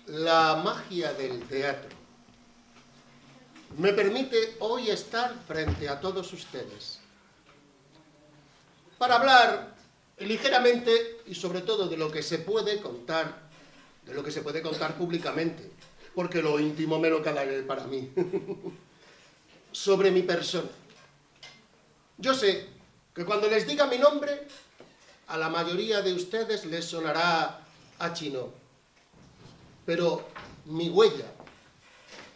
La magia del teatro me permite hoy estar frente a todos ustedes para hablar ligeramente y sobre todo de lo que se puede contar, públicamente, porque lo íntimo me lo quedaré para mí, sobre mi persona. Yo sé que cuando les diga mi nombre, a la mayoría de ustedes les sonará a chino, pero mi huella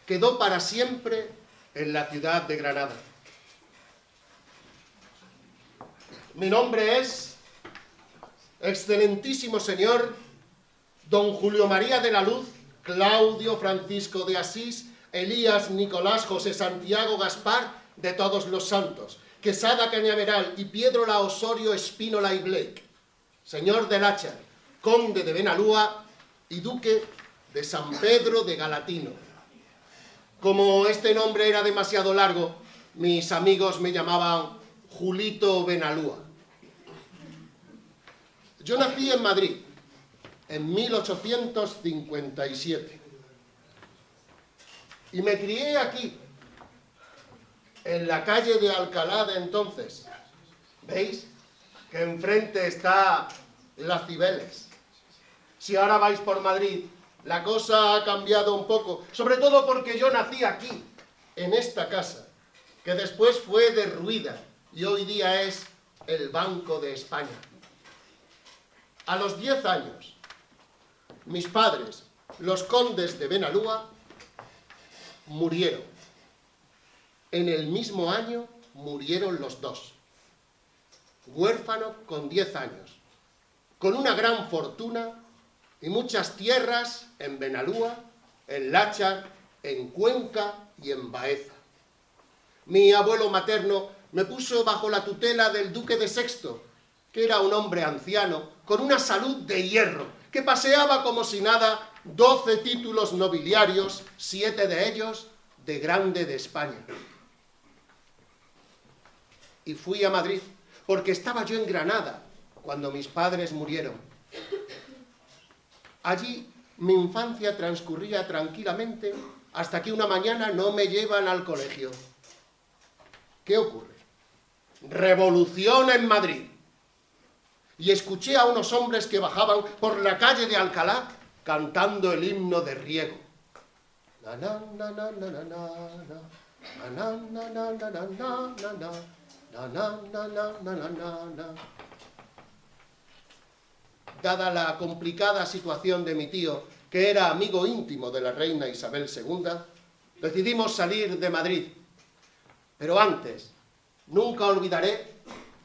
quedó para siempre en la ciudad de Granada. Mi nombre es, excelentísimo señor, don Julio María de la Luz, Claudio Francisco de Asís, Elías Nicolás José Santiago Gaspar de todos los santos, Quesada Cañaveral y Piedrola Osorio Espínola y Blake, señor del Hacha, conde de Benalúa y duque de San Pedro de Galatino. Como este nombre era demasiado largo, mis amigos me llamaban Julito Benalúa. Yo nací en Madrid en 1857 y me crié aquí, en la calle de Alcalá de entonces. ¿Veis? Que enfrente está las Cibeles. Si ahora vais por Madrid, la cosa ha cambiado un poco, sobre todo porque yo nací aquí, en esta casa, que después fue derruida y hoy día es el Banco de España. A los 10 años, mis padres, los condes de Benalúa, murieron. En el mismo año murieron los dos. Huérfano con 10 años, con una gran fortuna y muchas tierras en Benalúa, en Láchar, en Cuenca y en Baeza. Mi abuelo materno me puso bajo la tutela del duque de Sexto, que era un hombre anciano, con una salud de hierro, que paseaba como si nada 12 títulos nobiliarios, 7 de ellos de Grande de España. Y fui a Madrid, porque estaba yo en Granada, cuando mis padres murieron. Allí mi infancia transcurría tranquilamente hasta que una mañana no me llevan al colegio. ¿Qué ocurre? Revolución en Madrid. Y escuché a unos hombres que bajaban por la calle de Alcalá cantando el himno de Riego. Na, na, na, na, na, na, na, na, na, na, na, na, na, na, na. Na, na, na, na, na, na, na. Dada la complicada situación de mi tío, que era amigo íntimo de la reina Isabel II, decidimos salir de Madrid. Pero antes, nunca olvidaré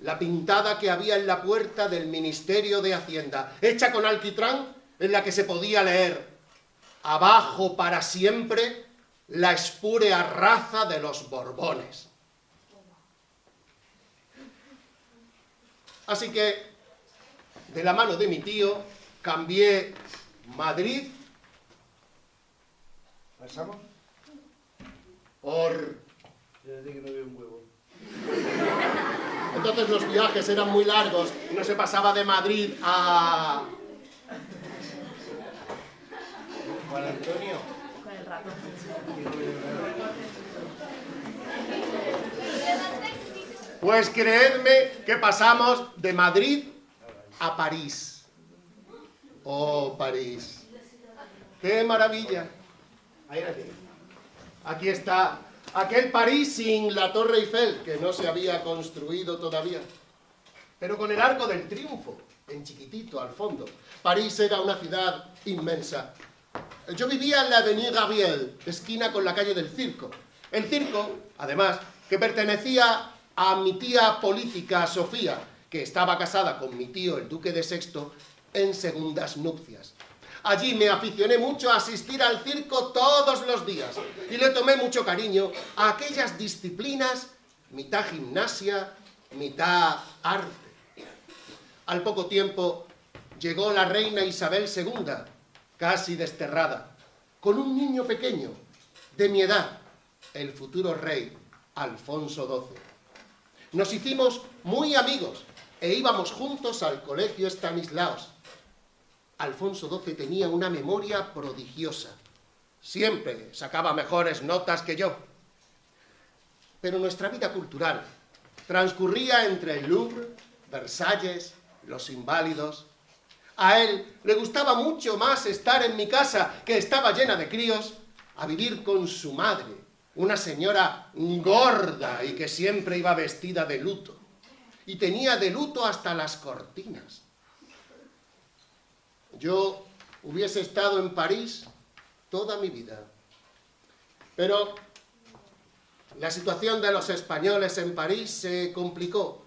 la pintada que había en la puerta del Ministerio de Hacienda, hecha con alquitrán, en la que se podía leer: abajo para siempre la espúrea raza de los Borbones. Así que, de la mano de mi tío, cambié Madrid por... Entonces los viajes eran muy largos y no se pasaba de Madrid a... Juan Antonio. Con el rato. Pues creedme que pasamos de Madrid a París. Oh, París. ¡Qué maravilla! Ahí la tiene. Aquí está aquel París sin la Torre Eiffel, que no se había construido todavía, pero con el Arco del Triunfo, en chiquitito, al fondo. París era una ciudad inmensa. Yo vivía en la Avenue Gabriel, esquina con la calle del Circo. El circo, además, que pertenecía a mi tía política Sofía, que estaba casada con mi tío, el duque de Sexto, en segundas nupcias. Allí me aficioné mucho a asistir al circo todos los días y le tomé mucho cariño a aquellas disciplinas, mitad gimnasia, mitad arte. Al poco tiempo llegó la reina Isabel II, casi desterrada, con un niño pequeño, de mi edad, el futuro rey Alfonso XII. Nos hicimos muy amigos e íbamos juntos al colegio Estanislaos. Alfonso XII tenía una memoria prodigiosa. Siempre sacaba mejores notas que yo. Pero nuestra vida cultural transcurría entre el Louvre, Versalles, Los Inválidos. A él le gustaba mucho más estar en mi casa, que estaba llena de críos, a vivir con su madre, una señora gorda y que siempre iba vestida de luto. Y tenía de luto hasta las cortinas. Yo hubiese estado en París toda mi vida. Pero la situación de los españoles en París se complicó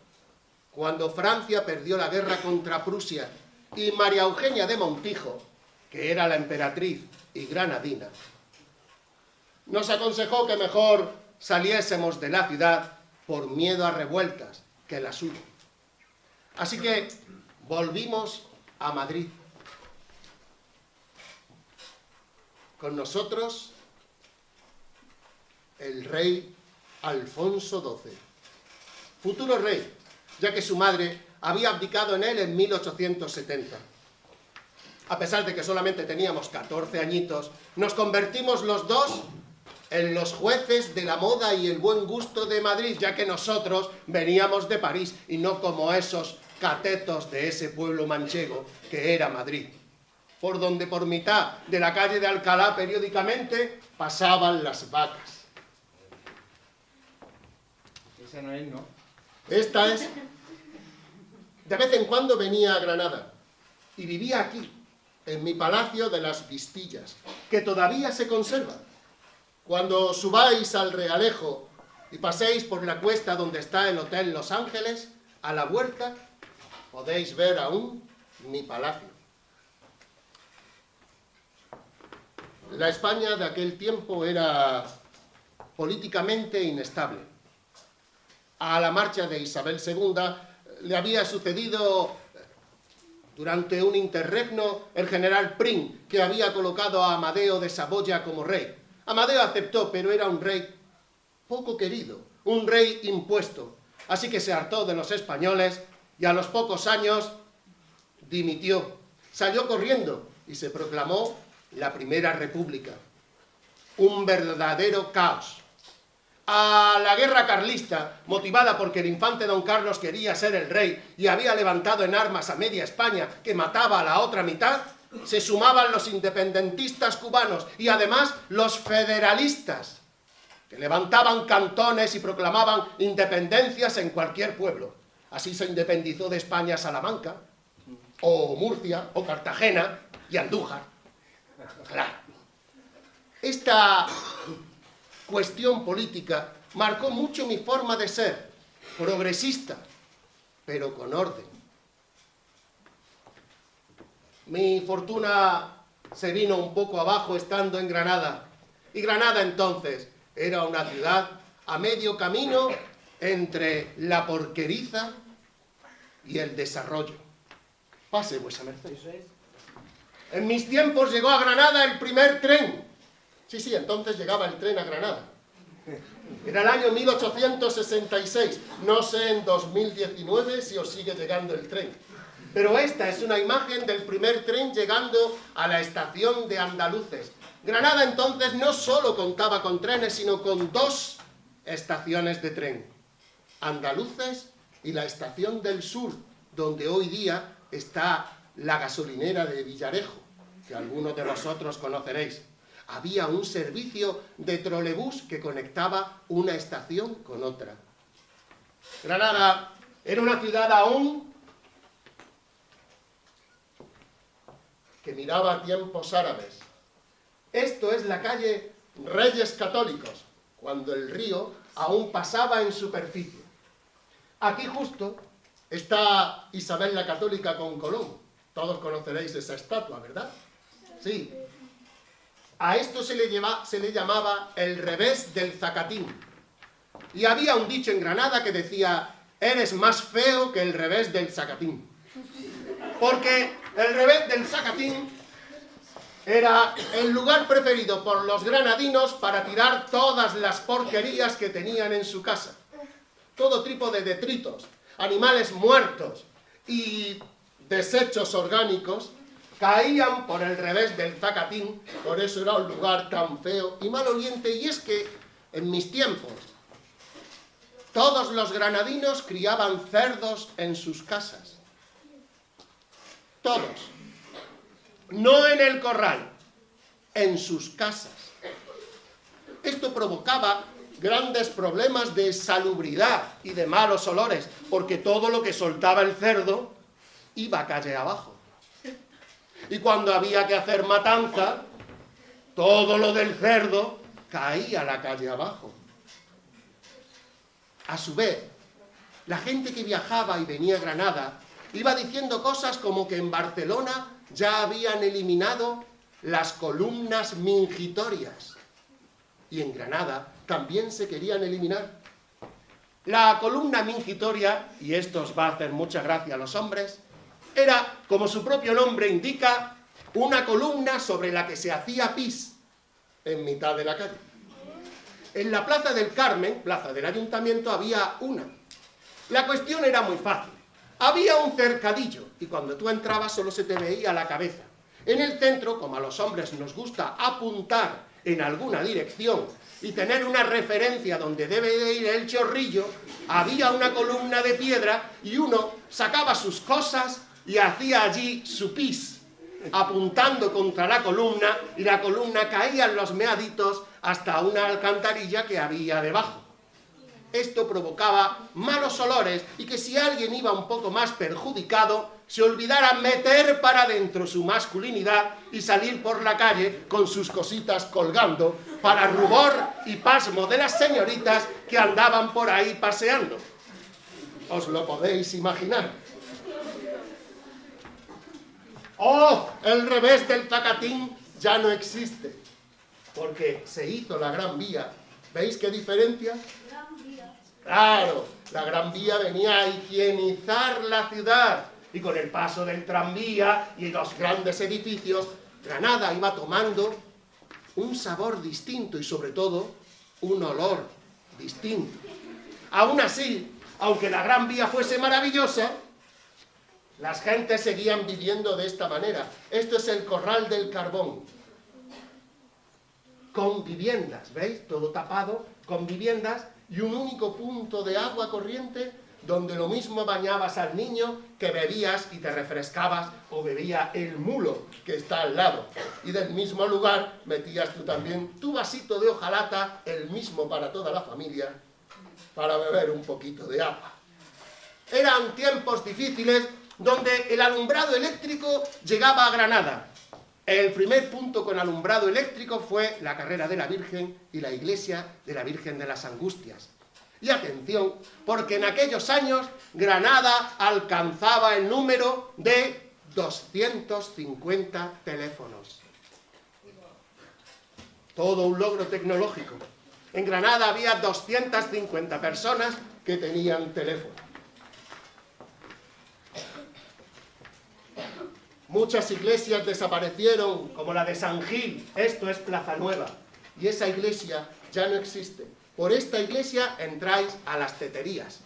cuando Francia perdió la guerra contra Prusia y María Eugenia de Montijo, que era la emperatriz y granadina, nos aconsejó que mejor saliésemos de la ciudad por miedo a revueltas, que las hubo. Así que volvimos a Madrid. Con nosotros el rey Alfonso XII, futuro rey, ya que su madre había abdicado en él en 1870. A pesar de que solamente teníamos 14 añitos, nos convertimos los dos en los jueces de la moda y el buen gusto de Madrid, ya que nosotros veníamos de París y no como esos catetos de ese pueblo manchego que era Madrid, por donde por mitad de la calle de Alcalá periódicamente pasaban las vacas. Esa no es, ¿no? Esta es. De vez en cuando venía a Granada y vivía aquí, en mi Palacio de las Vistillas, que todavía se conserva. Cuando subáis al Realejo y paséis por la cuesta donde está el Hotel Los Ángeles, a la vuelta podéis ver aún mi palacio. La España de aquel tiempo era políticamente inestable. A la marcha de Isabel II le había sucedido durante un interregno el general Prim, que había colocado a Amadeo de Saboya como rey. Amadeo aceptó, pero era un rey poco querido, un rey impuesto. Así que se hartó de los españoles y a los pocos años dimitió. Salió corriendo y se proclamó la Primera República. Un verdadero caos. A la guerra carlista, motivada porque el infante don Carlos quería ser el rey y había levantado en armas a media España que mataba a la otra mitad, se sumaban los independentistas cubanos y además los federalistas, que levantaban cantones y proclamaban independencias en cualquier pueblo. Así se independizó de España Salamanca, o Murcia, o Cartagena y Andújar. Claro. Esta cuestión política marcó mucho mi forma de ser, progresista, pero con orden. Mi fortuna se vino un poco abajo estando en Granada, y Granada entonces era una ciudad a medio camino entre la porqueriza y el desarrollo. Pase, vuesa merced. En mis tiempos llegó a Granada el primer tren. Sí, entonces llegaba el tren a Granada. Era el año 1866. No sé en 2019 si os sigue llegando el tren. Pero esta es una imagen del primer tren llegando a la estación de Andaluces. Granada entonces no solo contaba con trenes, sino con 2 estaciones de tren. Andaluces y la estación del Sur, donde hoy día está la gasolinera de Villarejo, que algunos de vosotros conoceréis. Había un servicio de trolebús que conectaba una estación con otra. Granada era una ciudad aún que miraba a tiempos árabes. Esto es la calle Reyes Católicos, cuando el río aún pasaba en superficie. Aquí justo está Isabel la Católica con Colón. Todos conoceréis esa estatua, ¿verdad? Sí. A esto se le llamaba el revés del Zacatín. Y había un dicho en Granada que decía: eres más feo que el revés del Zacatín. Porque el revés del Zacatín era el lugar preferido por los granadinos para tirar todas las porquerías que tenían en su casa. Todo tipo de detritos, animales muertos y desechos orgánicos caían por el revés del Zacatín, por eso era un lugar tan feo y maloliente. Y es que, en mis tiempos, todos los granadinos criaban cerdos en sus casas. Todos. No en el corral, en sus casas. Esto provocaba grandes problemas de salubridad y de malos olores, porque todo lo que soltaba el cerdo iba calle abajo. Y cuando había que hacer matanza, todo lo del cerdo caía a la calle abajo. A su vez, la gente que viajaba y venía a Granada iba diciendo cosas como que en Barcelona ya habían eliminado las columnas mingitorias. Y en Granada también se querían eliminar. La columna mingitoria, y esto os va a hacer mucha gracia a los hombres, era, como su propio nombre indica, una columna sobre la que se hacía pis en mitad de la calle. En la Plaza del Carmen, plaza del Ayuntamiento, había una. La cuestión era muy fácil. Había un cercadillo y cuando tú entrabas solo se te veía la cabeza. En el centro, como a los hombres nos gusta apuntar en alguna dirección y tener una referencia donde debe de ir el chorrillo, había una columna de piedra y uno sacaba sus cosas y hacía allí su pis, apuntando contra la columna, y la columna caía en los meaditos hasta una alcantarilla que había debajo. Esto provocaba malos olores y que si alguien iba un poco más perjudicado, se olvidara meter para adentro su masculinidad y salir por la calle con sus cositas colgando, para rubor y pasmo de las señoritas que andaban por ahí paseando. ¿Os lo podéis imaginar? ¡Oh! El revés del Zacatín ya no existe, porque se hizo la Gran Vía. ¿Veis qué diferencia? Claro, la Gran Vía venía a higienizar la ciudad, y con el paso del tranvía y los grandes edificios, Granada iba tomando un sabor distinto y sobre todo un olor distinto. Aún así, aunque la Gran Vía fuese maravillosa, las gentes seguían viviendo de esta manera. Esto es el Corral del Carbón, con viviendas, ¿veis? Todo tapado, con viviendas y un único punto de agua corriente donde lo mismo bañabas al niño que bebías y te refrescabas, o bebía el mulo que está al lado. Y del mismo lugar metías tú también tu vasito de hojalata, el mismo para toda la familia, para beber un poquito de agua. Eran tiempos difíciles donde el alumbrado eléctrico llegaba a Granada. El primer punto con alumbrado eléctrico fue la Carrera de la Virgen y la iglesia de la Virgen de las Angustias. Y atención, porque en aquellos años Granada alcanzaba el número de 250 teléfonos. Todo un logro tecnológico. En Granada había 250 personas que tenían teléfono. Muchas iglesias desaparecieron, como la de San Gil, esto es Plaza Nueva, y esa iglesia ya no existe. Por esta iglesia entráis a las teterías,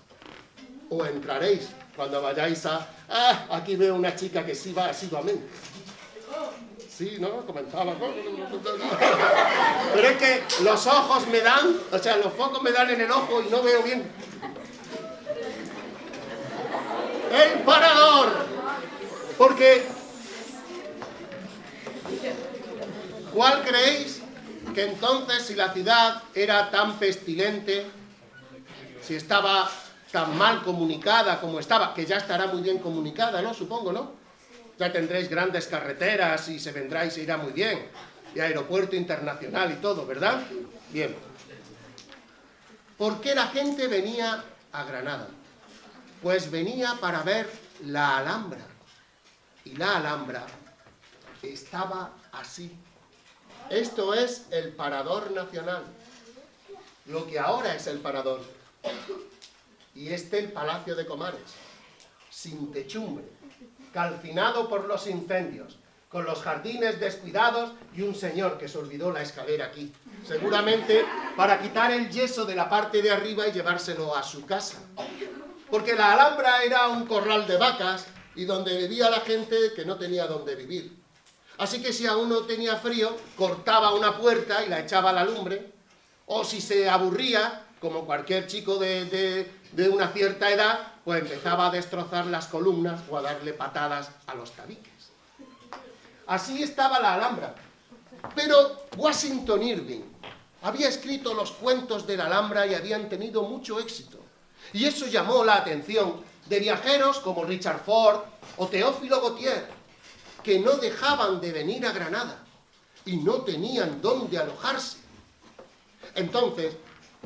o entraréis cuando vayáis a... aquí veo una chica que sí va asiduamente. Sí, ¿no? Comentaba. Pero es que los ojos me dan, o sea, los focos me dan en el ojo y no veo bien. El Parador, porque... ¿Cuál creéis que entonces, si la ciudad era tan pestilente, si estaba tan mal comunicada como estaba, que ya estará muy bien comunicada, ¿no? Supongo, ¿no? Ya tendréis grandes carreteras y se vendrá y se irá muy bien, y aeropuerto internacional y todo, ¿verdad? Bien. ¿Por qué la gente venía a Granada? Pues venía para ver la Alhambra, y la Alhambra estaba así. Esto es el Parador Nacional, lo que ahora es el Parador. Y el Palacio de Comares, sin techumbre, calcinado por los incendios, con los jardines descuidados y un señor que se olvidó la escalera aquí, seguramente para quitar el yeso de la parte de arriba y llevárselo a su casa. Porque la Alhambra era un corral de vacas y donde vivía la gente que no tenía dónde vivir. Así que si a uno tenía frío, cortaba una puerta y la echaba a la lumbre, o si se aburría, como cualquier chico de una cierta edad, pues empezaba a destrozar las columnas o a darle patadas a los tabiques. Así estaba la Alhambra. Pero Washington Irving había escrito los cuentos de la Alhambra y habían tenido mucho éxito. Y eso llamó la atención de viajeros como Richard Ford o Teófilo Gautier, que no dejaban de venir a Granada y no tenían dónde alojarse. Entonces,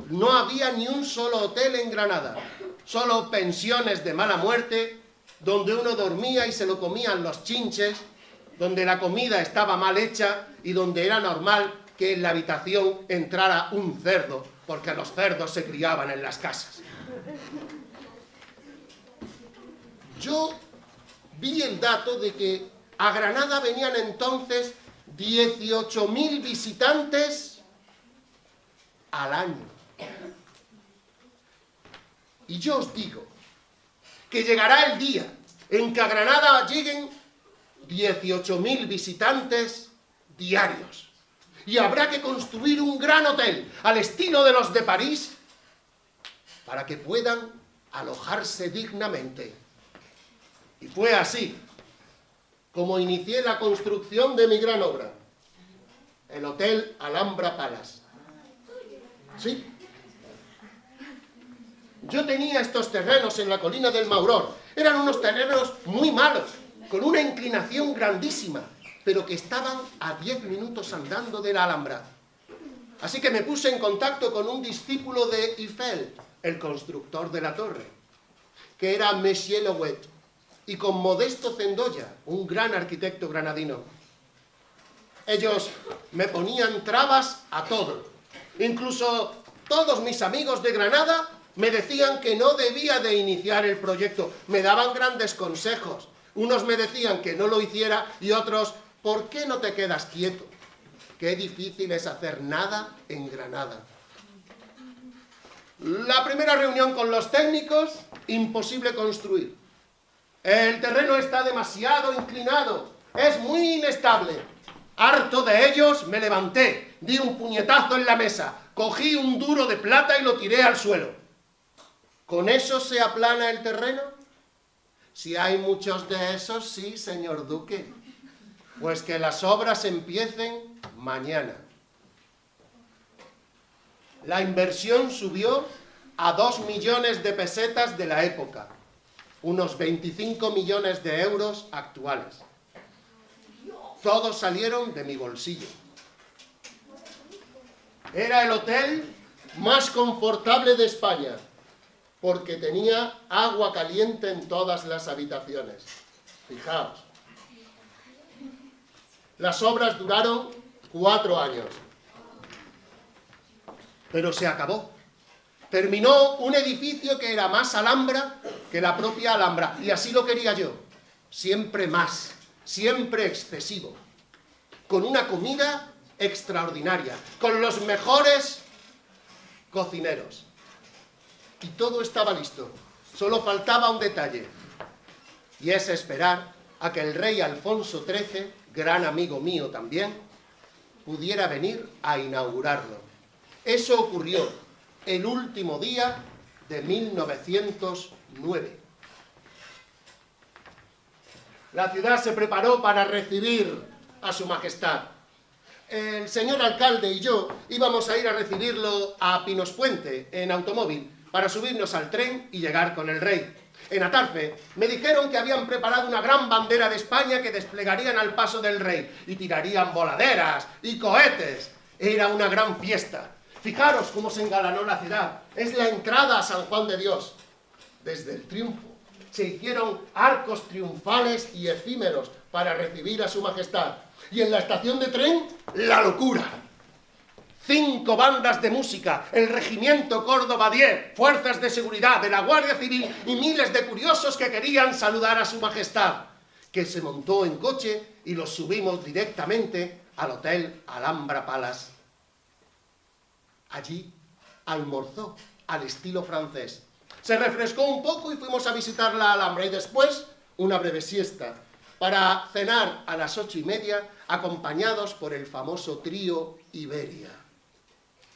no había ni un solo hotel en Granada, solo pensiones de mala muerte, donde uno dormía y se lo comían los chinches, donde la comida estaba mal hecha y donde era normal que en la habitación entrara un cerdo, porque los cerdos se criaban en las casas. Yo vi el dato de que a Granada venían entonces 18.000 visitantes al año. Y yo os digo que llegará el día en que a Granada lleguen 18.000 visitantes diarios. Y habrá que construir un gran hotel al estilo de los de París para que puedan alojarse dignamente. Y fue así como inicié la construcción de mi gran obra, el Hotel Alhambra Palace. Sí. Yo tenía estos terrenos en la colina del Mauror. Eran unos terrenos muy malos, con una inclinación grandísima, pero que estaban a 10 minutos andando de la Alhambra. Así que me puse en contacto con un discípulo de Eiffel, el constructor de la torre, que era Monsieur Louet, y con Modesto Cendolla, un gran arquitecto granadino. Ellos me ponían trabas a todo. Incluso todos mis amigos de Granada me decían que no debía de iniciar el proyecto. Me daban grandes consejos. Unos me decían que no lo hiciera y otros, ¿por qué no te quedas quieto? Qué difícil es hacer nada en Granada. La primera reunión con los técnicos, imposible construir. El terreno está demasiado inclinado, es muy inestable. Harto de ellos, me levanté, di un puñetazo en la mesa, cogí un duro de plata y lo tiré al suelo. ¿Con eso se aplana el terreno? Si hay muchos de esos, sí, señor duque. Pues que las obras empiecen mañana. La inversión subió a 2 millones de pesetas de la época, unos 25 millones de euros actuales. Todos salieron de mi bolsillo. Era el hotel más confortable de España, porque tenía agua caliente en todas las habitaciones. Fijaos. Las obras duraron 4 años. Pero se acabó. Terminó un edificio que era más Alhambra que la propia Alhambra. Y así lo quería yo. Siempre más, siempre excesivo. Con una comida extraordinaria, con los mejores cocineros. Y todo estaba listo. Solo faltaba un detalle. Y es esperar a que el rey Alfonso XIII, gran amigo mío también, pudiera venir a inaugurarlo. Eso ocurrió el último día de 1909. La ciudad se preparó para recibir a su majestad. El señor alcalde y yo íbamos a ir a recibirlo a Pinospuente en automóvil para subirnos al tren y llegar con el rey. En Atarfe me dijeron que habían preparado una gran bandera de España que desplegarían al paso del rey y tirarían voladeras y cohetes. Era una gran fiesta. Fijaros cómo se engalanó la ciudad. Es la entrada a San Juan de Dios. Desde el triunfo se hicieron arcos triunfales y efímeros para recibir a su majestad. Y en la estación de tren, la locura. 5 bandas de música, el regimiento Córdoba 10, fuerzas de seguridad de la Guardia Civil y miles de curiosos que querían saludar a su majestad, que se montó en coche y los subimos directamente al Hotel Alhambra Palace. Allí almorzó al estilo francés. Se refrescó un poco y fuimos a visitar la Alhambra y después una breve siesta. para cenar a las 8:30, acompañados por el famoso trío Iberia.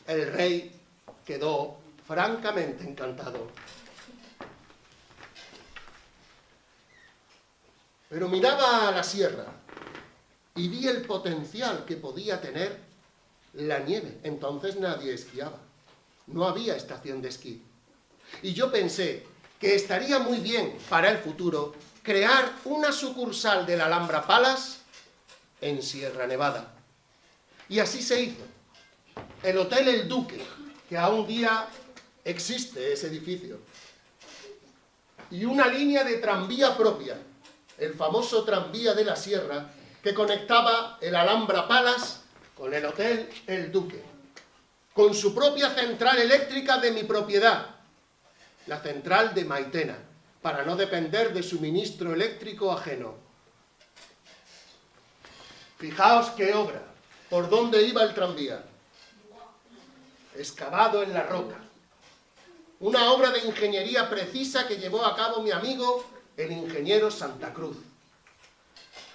El rey quedó francamente encantado. Pero miraba a la sierra y vi el potencial que podía tener la nieve. Entonces nadie esquiaba. No había estación de esquí. Y yo pensé que estaría muy bien para el futuro crear una sucursal del Alhambra Palace en Sierra Nevada. Y así se hizo. El Hotel El Duque, que aún día existe ese edificio. Y una línea de tranvía propia, el famoso tranvía de la Sierra, que conectaba el Alhambra Palace con el Hotel El Duque, con su propia central eléctrica de mi propiedad, la central de Maitena, para no depender de suministro eléctrico ajeno. Fijaos qué obra, por dónde iba el tranvía, excavado en la roca. Una obra de ingeniería precisa que llevó a cabo mi amigo, el ingeniero Santa Cruz.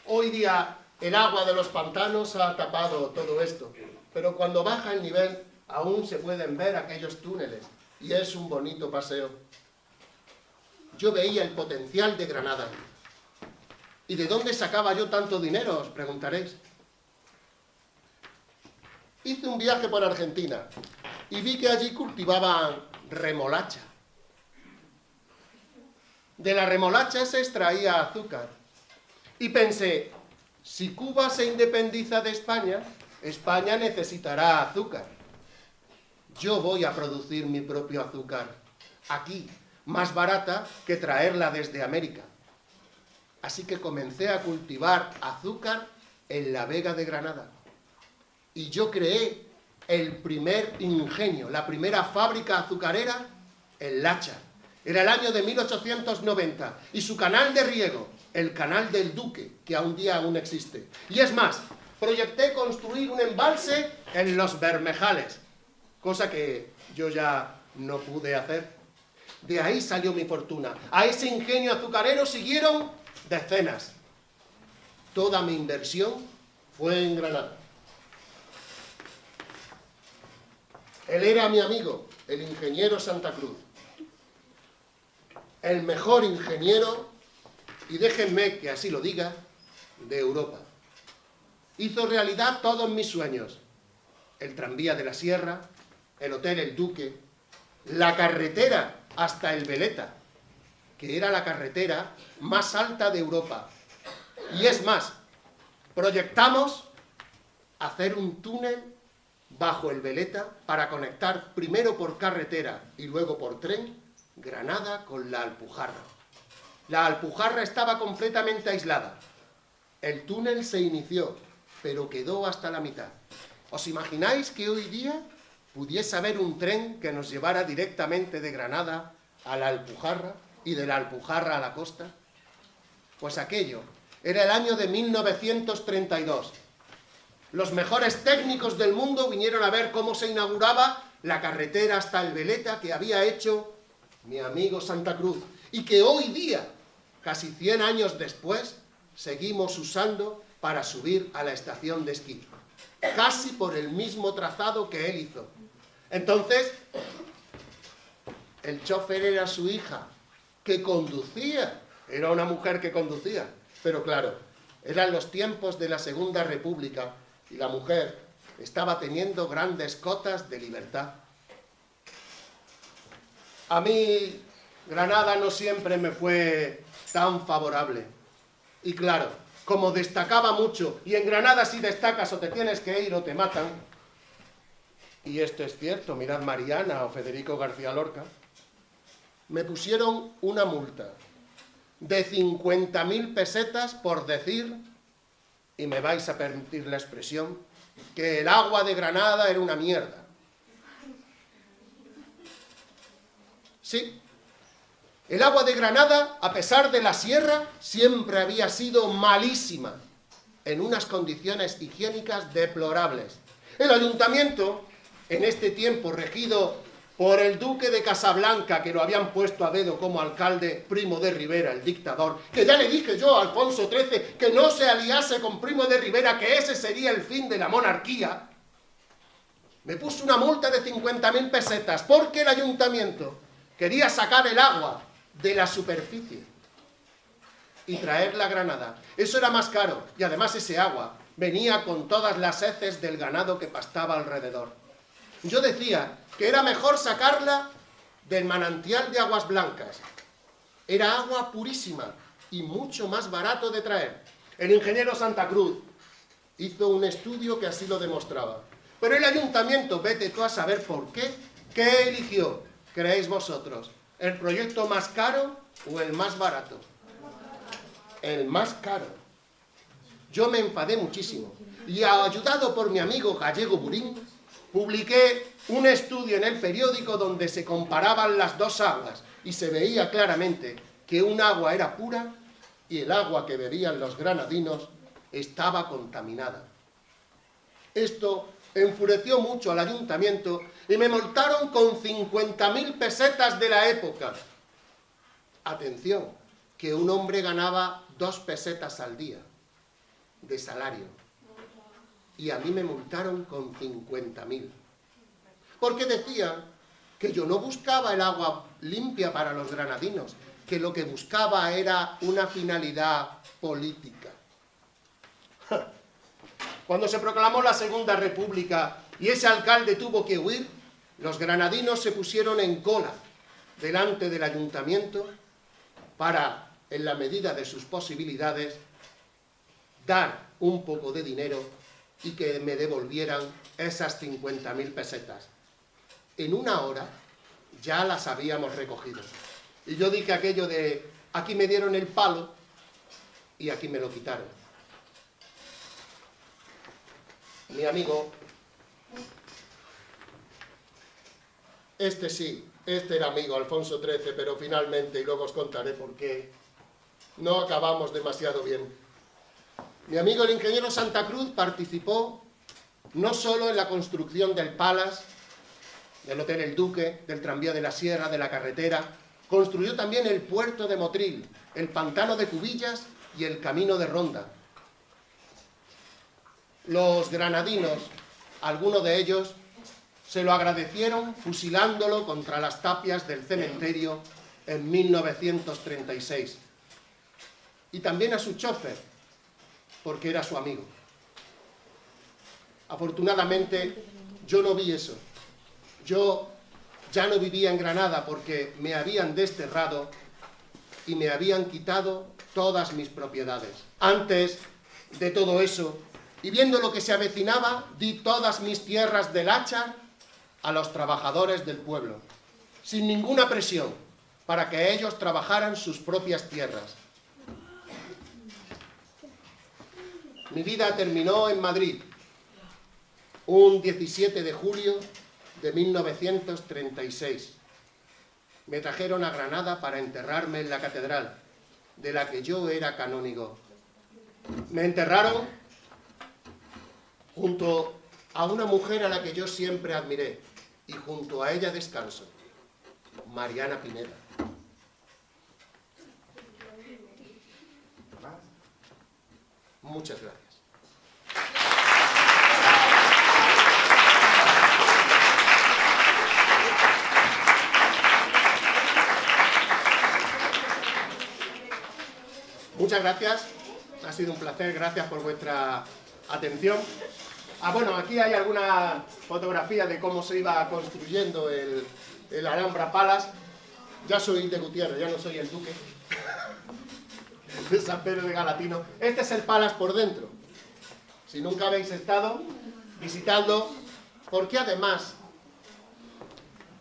Hoy día el agua de los pantanos ha tapado todo esto, pero cuando baja el nivel aún se pueden ver aquellos túneles y es un bonito paseo. Yo veía el potencial de Granada. ¿Y de dónde sacaba yo tanto dinero?, os preguntaréis. Hice un viaje por Argentina y vi que allí cultivaban remolacha. De la remolacha se extraía azúcar. Y pensé, si Cuba se independiza de España, España necesitará azúcar. Yo voy a producir mi propio azúcar, aquí, más barata que traerla desde América. Así que comencé a cultivar azúcar en la Vega de Granada. Y yo creé el primer ingenio, la primera fábrica azucarera en Láchar. Era el año de 1890 y su canal de riego, el Canal del Duque, que aún existe. Y es más, proyecté construir un embalse en Los Bermejales, cosa que yo ya no pude hacer. De ahí salió mi fortuna. A ese ingenio azucarero siguieron decenas. Toda mi inversión fue en Granada. Él era mi amigo, el ingeniero Santa Cruz. El mejor ingeniero, y déjenme que así lo diga, de Europa. Hizo realidad todos mis sueños. El tranvía de la Sierra, el Hotel El Duque, la carretera hasta el Veleta, que era la carretera más alta de Europa. Y es más, proyectamos hacer un túnel bajo el Veleta para conectar primero por carretera y luego por tren Granada con la Alpujarra. La Alpujarra estaba completamente aislada. El túnel se inició, pero quedó hasta la mitad. ¿Os imagináis que hoy día pudiese haber un tren que nos llevara directamente de Granada a la Alpujarra y de la Alpujarra a la costa? Pues aquello era el año de 1932. Los mejores técnicos del mundo vinieron a ver cómo se inauguraba la carretera hasta el Veleta que había hecho mi amigo Santa Cruz y que hoy día, casi 100 años después, seguimos usando para subir a la estación de esquí, casi por el mismo trazado que él hizo. Entonces, el chofer era su hija, que conducía, era una mujer que conducía, pero claro, eran los tiempos de la Segunda República y la mujer estaba teniendo grandes cotas de libertad. A mí, Granada no siempre me fue tan favorable. Y claro, como destacaba mucho, y en Granada si destacas o te tienes que ir o te matan, y esto es cierto, mirad Mariana o Federico García Lorca, me pusieron una multa de 50.000 pesetas por decir, y me vais a permitir la expresión, que el agua de Granada era una mierda. Sí, el agua de Granada, a pesar de la sierra, siempre había sido malísima, en unas condiciones higiénicas deplorables. El ayuntamiento, en este tiempo regido por el duque de Casablanca, que lo habían puesto a dedo como alcalde, Primo de Rivera, el dictador, que ya le dije yo a Alfonso XIII que no se aliase con Primo de Rivera, que ese sería el fin de la monarquía, me puso una multa de 50.000 pesetas, porque el ayuntamiento quería sacar el agua de la superficie y traerla a Granada. Eso era más caro, y además ese agua venía con todas las heces del ganado que pastaba alrededor. Yo decía que era mejor sacarla del manantial de Aguas Blancas. Era agua purísima y mucho más barato de traer. El ingeniero Santa Cruz hizo un estudio que así lo demostraba. Pero el ayuntamiento, vete tú a saber por qué, ¿qué eligió? ¿Creéis vosotros? ¿El proyecto más caro o el más barato? El más caro. Yo me enfadé muchísimo y, ayudado por mi amigo Gallego Burín, publiqué un estudio en el periódico donde se comparaban las dos aguas y se veía claramente que un agua era pura y el agua que bebían los granadinos estaba contaminada. Esto enfureció mucho al ayuntamiento y me multaron con 50.000 pesetas de la época. Atención, que un hombre ganaba 2 pesetas al día de salario. Y a mí me multaron con 50.000. Porque decían que yo no buscaba el agua limpia para los granadinos, que lo que buscaba era una finalidad política. Cuando se proclamó la Segunda República y ese alcalde tuvo que huir, los granadinos se pusieron en cola delante del ayuntamiento para, en la medida de sus posibilidades, dar un poco de dinero y que me devolvieran esas 50.000 pesetas. En una hora ya las habíamos recogido. Y yo dije aquello de, aquí me dieron el palo y aquí me lo quitaron. Mi amigo, este era amigo, Alfonso XIII, pero finalmente, y luego os contaré por qué, no acabamos demasiado bien. Mi amigo el ingeniero Santa Cruz participó no solo en la construcción del Palace, del Hotel El Duque, del tranvía de la Sierra, de la carretera, construyó también el puerto de Motril, el pantano de Cubillas y el camino de Ronda. Los granadinos, algunos de ellos, se lo agradecieron fusilándolo contra las tapias del cementerio en 1936. Y también a su chofer, porque era su amigo. Afortunadamente, yo no vi eso. Yo ya no vivía en Granada porque me habían desterrado y me habían quitado todas mis propiedades. Antes de todo eso, y viendo lo que se avecinaba, di todas mis tierras del Láchar a los trabajadores del pueblo, sin ninguna presión, para que ellos trabajaran sus propias tierras. Mi vida terminó en Madrid, un 17 de julio de 1936. Me trajeron a Granada para enterrarme en la catedral, de la que yo era canónigo. Me enterraron junto a una mujer a la que yo siempre admiré, y junto a ella descanso, Mariana Pineda. Muchas gracias. Muchas gracias, ha sido un placer, gracias por vuestra atención. Bueno, aquí hay alguna fotografía de cómo se iba construyendo el Alhambra Palace. Ya soy de Gutiérrez, ya no soy el duque de San Pedro de Galatino. Este es el Palace por dentro. Si nunca habéis estado, visitadlo, porque además,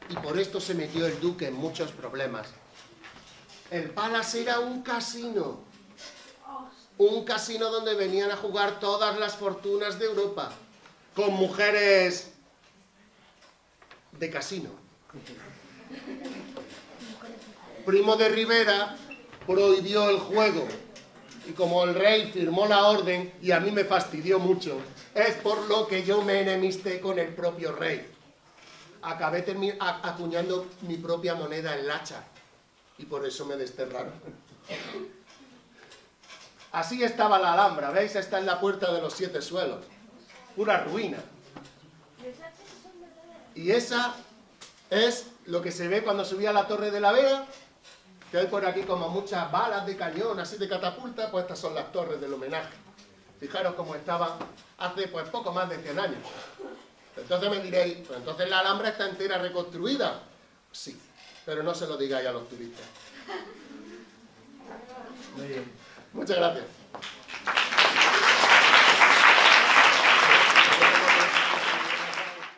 y por esto se metió el duque en muchos problemas, el Palace era un casino donde venían a jugar todas las fortunas de Europa, con mujeres de casino. Primo de Rivera prohibió el juego, y como el rey firmó la orden, y a mí me fastidió mucho, es por lo que yo me enemisté con el propio rey. acabé acuñando mi propia moneda en Láchar. Y por eso me desterraron. Así estaba la Alhambra, ¿veis? Esta es la puerta de los 7 suelos. Pura ruina. Y esa es lo que se ve cuando subía a la Torre de la Vega, que hay por aquí como muchas balas de cañón, así de catapulta, pues estas son las torres del homenaje. Fijaros cómo estaban hace pues poco más de 100 años. Entonces me diréis, pues entonces la Alhambra está entera reconstruida. Sí, pero no se lo digáis a los turistas. Muy bien. Muchas gracias.